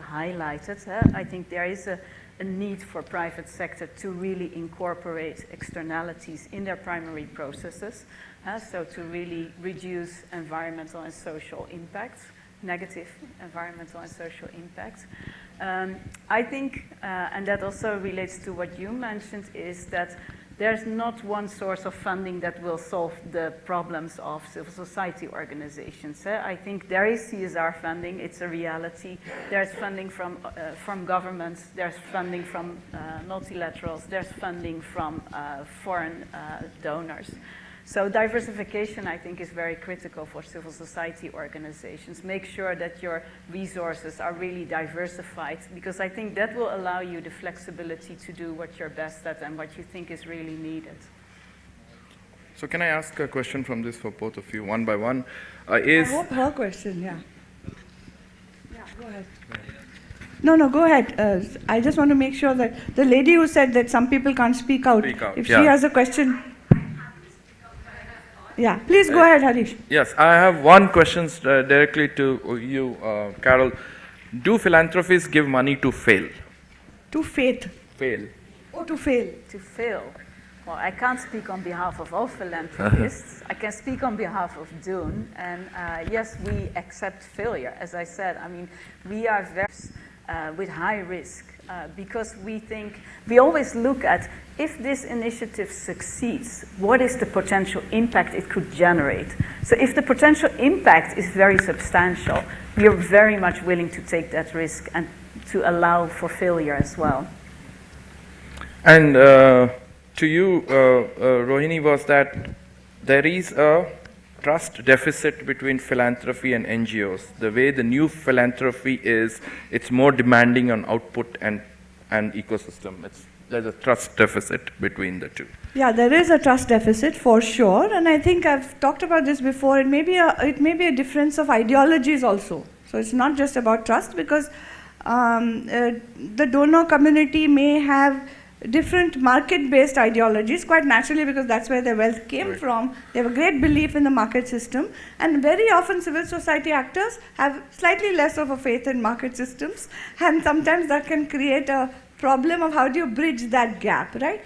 highlighted, I think there is a need for private sector to really incorporate externalities in their primary processes, so to really reduce environmental and social impacts, negative environmental and social impacts. I think, and that also relates to what you mentioned, is that there's not one source of funding that will solve the problems of civil society organizations. I think there is CSR funding, it's a reality. There's funding from governments, there's funding from multilaterals, there's funding from foreign donors. So diversification, I think, is very critical for civil society organizations. Make sure that your resources are really diversified, because I think that will allow you the flexibility to do what you're best at and what you think is really needed. So can I ask a question from this for both of you, one by one? I hope her question, yeah. Yeah, go ahead. No, go ahead. I just want to make sure that the lady who said that some people can't speak out, if yeah. she has a question. Yeah, please go ahead, Harish. Yes, I have one question directly to you, Carol. Do philanthropists give money to fail? To faith. Fail. Oh, to fail. To fail. Well, I can't speak on behalf of all philanthropists. I can speak on behalf of DOEN. And yes, we accept failure. As I said, I mean, we are very with high risk because we always look at, if this initiative succeeds, what is the potential impact it could generate? So if the potential impact is very substantial, we are very much willing to take that risk and to allow for failure as well. And to you, Rohini, was that there is a trust deficit between philanthropy and NGOs. The way the new philanthropy is, it's more demanding on output and ecosystem. There's a trust deficit between the two. Yeah, there is a trust deficit for sure, and I think I've talked about this before. It may be a difference of ideologies also. So it's not just about trust, because the donor community may have different market-based ideologies, quite naturally, because that's where their wealth came from. They have a great belief in the market system, and very often civil society actors have slightly less of a faith in market systems, and sometimes that can create a problem of how do you bridge that gap, right?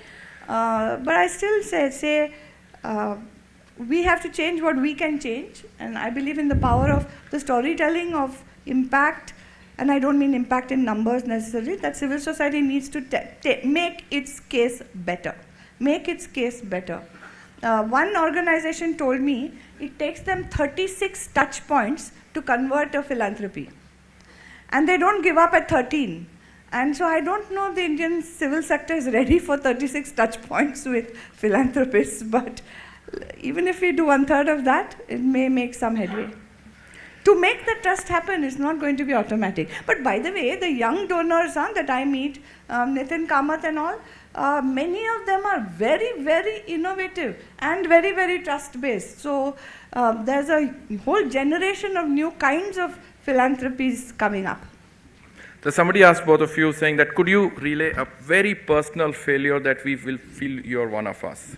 But I still say we have to change what we can change, and I believe in the power of the storytelling of impact. And I don't mean impact in numbers necessarily, that civil society needs to make its case better. Make its case better. One organization told me it takes them 36 touch points to convert a philanthropy. And they don't give up at 13. And so I don't know if the Indian civil sector is ready for 36 touch points with philanthropists, but even if we do 1/3 of that, it may make some headway. To make the trust happen is not going to be automatic. But by the way, the young donors that I meet, Nitin Kamath and all, many of them are very, very innovative and very, very trust-based. So there's a whole generation of new kinds of philanthropies coming up. So somebody asked both of you saying that could you relay a very personal failure that we will feel you're one of us?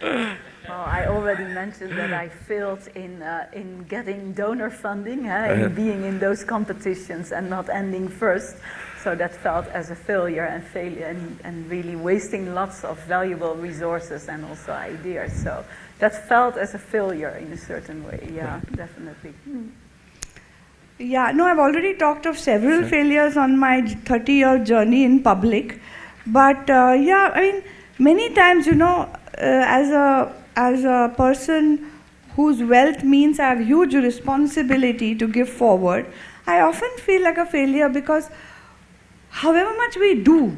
Well, I already mentioned that I failed in getting donor funding, in being in those competitions and not ending first. So that felt as a failure and really wasting lots of valuable resources and also ideas. So that felt as a failure in a certain way. Yeah, definitely. Yeah, no, I've already talked of several failures on my 30-year journey in public. But yeah, I mean, many times, as a person whose wealth means I have huge responsibility to give forward, I often feel like a failure because however much we do,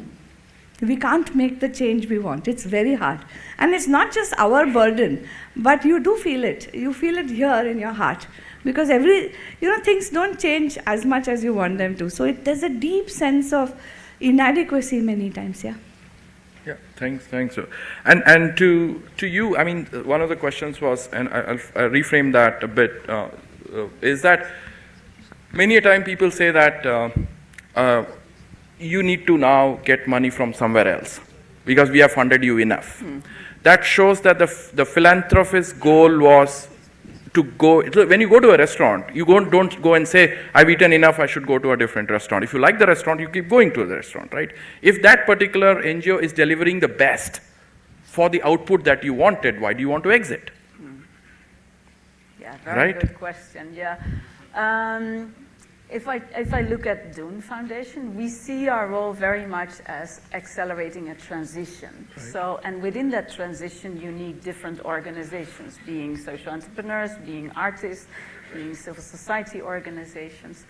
we can't make the change we want. It's very hard. And it's not just our burden, but you do feel it. You feel it here in your heart. Because things don't change as much as you want them to. So there's a deep sense of inadequacy many times, yeah. Yeah, thanks. And to you, I mean, one of the questions was, and I'll reframe that a bit, is that many a time people say that you need to now get money from somewhere else because we have funded you enough. That shows that the philanthropist's goal was to go, when you go to a restaurant, you don't go and say, I've eaten enough, I should go to a different restaurant. If you like the restaurant, you keep going to the restaurant, right? If that particular NGO is delivering the best for the output that you wanted, why do you want to exit? Yeah, very good question, yeah. If I look at DOEN Foundation, we see our role very much as accelerating a transition. Right. So, and within that transition, you need different organizations, being social entrepreneurs, being artists, being civil society organizations.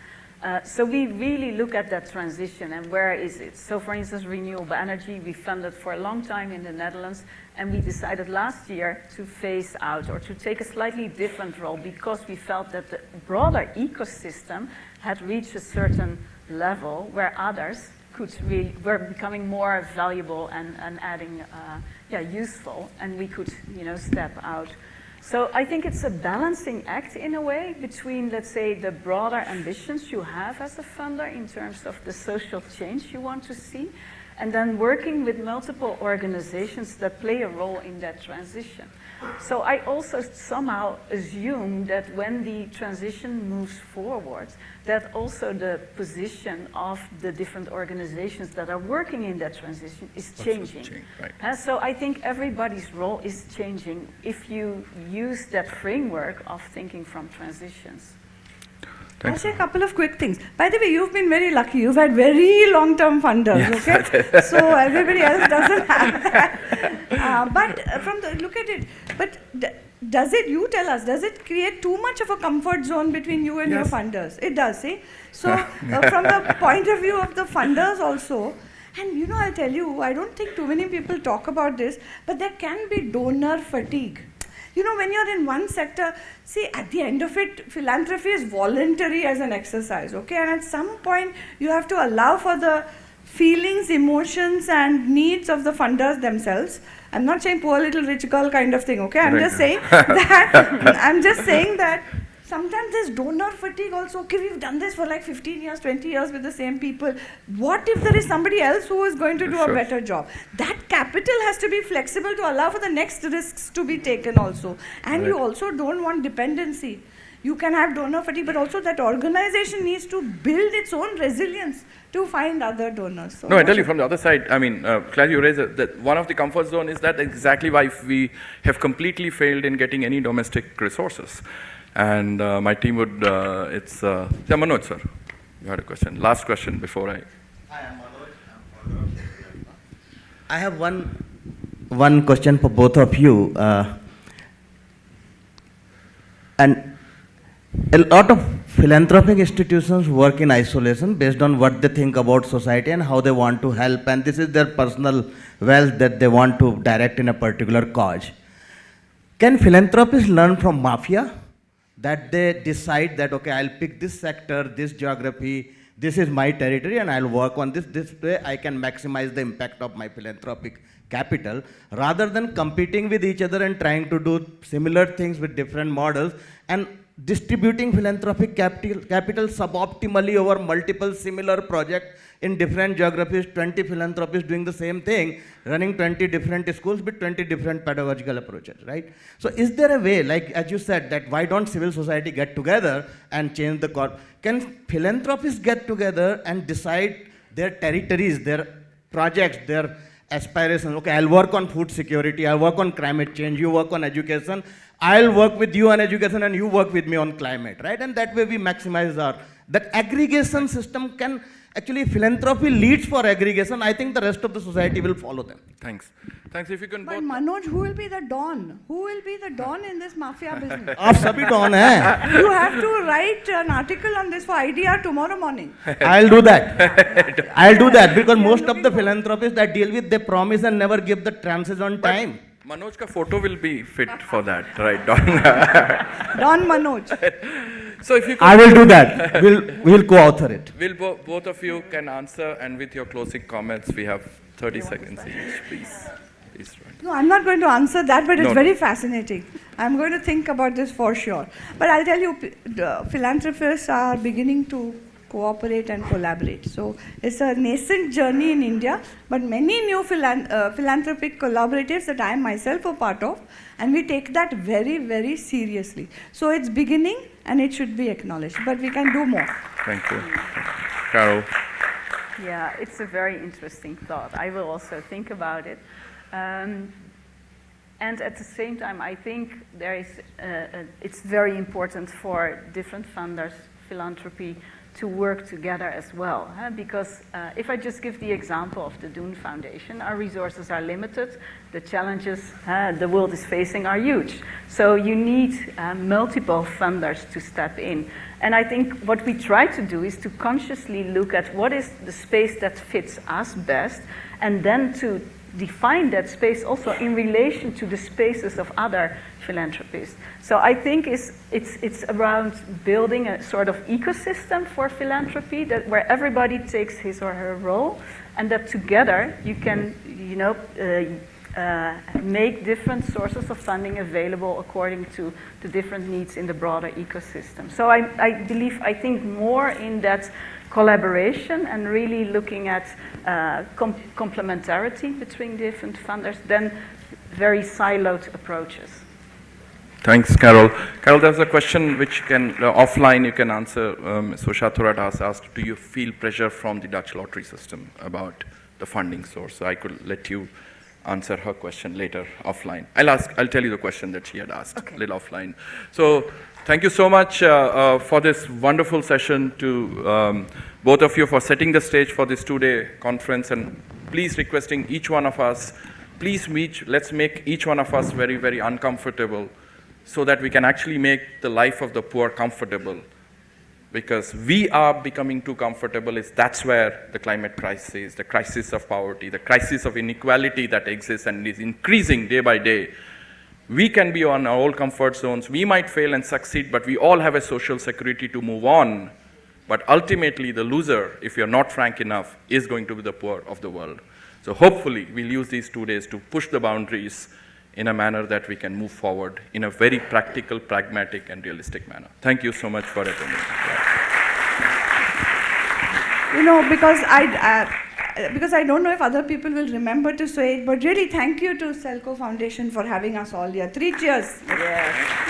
So we really look at that transition and where is it? So for instance, renewable energy, we funded for a long time in the Netherlands, and we decided last year to phase out or to take a slightly different role because we felt that the broader ecosystem had reached a certain level where others were becoming more valuable and adding, useful, and we could, step out. So I think it's a balancing act in a way between, let's say, the broader ambitions you have as a funder in terms of the social change you want to see, and then working with multiple organizations that play a role in that transition. So I also somehow assume that when the transition moves forward, that also the position of the different organizations that are working in that transition is changing. Right. So I think everybody's role is changing if you use that framework of thinking from transitions. I'll say a couple of quick things. By the way, you've been very lucky. You've had very long-term funders, okay? So everybody else doesn't have that. But look at it. But does it, you tell us, does it create too much of a comfort zone between you and your funders? It does, see? So from the point of view of the funders also, and I'll tell you, I don't think too many people talk about this, but there can be donor fatigue. When you're in one sector, see, at the end of it, philanthropy is voluntary as an exercise, okay? And at some point, you have to allow for the feelings, emotions, and needs of the funders themselves. I'm not saying poor little rich girl kind of thing, okay? I'm just saying that sometimes there's donor fatigue also. Okay, we've done this for like 15 years, 20 years with the same people. What if there is somebody else who is going to do a better job? That capital has to be flexible to allow for the next risks to be taken also. And you also don't want dependency. You can have donor fatigue, but also that organization needs to build its own resilience to find other donors. So no, I tell you from the other side, I mean, glad you raised it, that one of the comfort zone is that exactly why we have completely failed in getting any domestic resources. And my team would, Manoj, sir, you had a question. Last question before I... Hi, I'm Manoj. I have one question for both of you. And a lot of philanthropic institutions work in isolation based on what they think about society and how they want to help, and this is their personal wealth that they want to direct in a particular cause. Can philanthropists learn from mafia? That they decide that, okay, I'll pick this sector, this geography, this is my territory, and I'll work on this way I can maximize the impact of my philanthropic capital, rather than competing with each other and trying to do similar things with different models and distributing philanthropic capital suboptimally over multiple similar projects in different geographies, 20 philanthropists doing the same thing, running 20 different schools with 20 different pedagogical approaches, right? So is there a way, like as you said, that why don't civil society get together and change the can philanthropists get together and decide their territories, their projects, their aspirations? Okay, I'll work on food security, I'll work on climate change, you work on education, I'll work with you on education and you work with me on climate, right? And that way we maximize that aggregation system can, actually philanthropy leads for aggregation. I think the rest of the society will follow them. Thanks. Thanks. If you can But both. Manoj, who will be the Don? Who will be the Don in this mafia business? Aap sabhi don hai. You have to write an article on this for idea tomorrow morning. I'll do that. I'll do that because most of the philanthropists that deal with, they promise and never give the tranches on time. Manoj ka photo will be fit for that, right, Don? Don Manoj. So if you could, I will do that. We'll co-author it. both of you can answer, and with your closing comments, we have 30 seconds each, please. Please, right. No, I'm not going to answer that, but it's No. very fascinating. I'm going to think about this for sure. But I'll tell you, the philanthropists are beginning to cooperate and collaborate. So it's a nascent journey in India, but many new philanthropic collaboratives that I am myself a part of, and we take that very, very seriously. So it's beginning, and it should be acknowledged, but we can do more. Thank you. Carol. Yeah, it's a very interesting thought. I will also think about it. And at the same time, I think it's very important for different funders, philanthropy, to work together as well. Because if I just give the example of the DOEN Foundation, our resources are limited. The challenges the world is facing are huge. So you need multiple funders to step in. And I think what we try to do is to consciously look at what is the space that fits us best, and then to define that space also in relation to the spaces of other philanthropists. So I think it's around building a sort of ecosystem for philanthropy where everybody takes his or her role, and that together you can, make different sources of funding available according to the different needs in the broader ecosystem. So I think more in that collaboration and really looking at complementarity between different funders than very siloed approaches. Thanks, Carol. Carol, there's a question which can, offline you can answer. Susha Thorat has asked, do you feel pressure from the Dutch lottery system about the funding source? So I could let you answer her question later offline. I'll tell you the question that she had asked, Okay. little offline. So thank you so much for this wonderful session, to both of you for setting the stage for this two-day conference, and please requesting each one of us, let's make each one of us very, very uncomfortable so that we can actually make the life of the poor comfortable. Because we are becoming too comfortable, that's where the climate crisis, the crisis of poverty, the crisis of inequality that exists and is increasing day by day. We can be on our old comfort zones, we might fail and succeed, but we all have a social security to move on. But ultimately the loser, if you're not frank enough, is going to be the poor of the world. So hopefully we'll use these 2 days to push the boundaries in a manner that we can move forward in a very practical, pragmatic, and realistic manner. Thank you so much for attending. Because I don't know if other people will remember to say it, but really thank you to SELCO Foundation for having us all here. 3 cheers. Yes.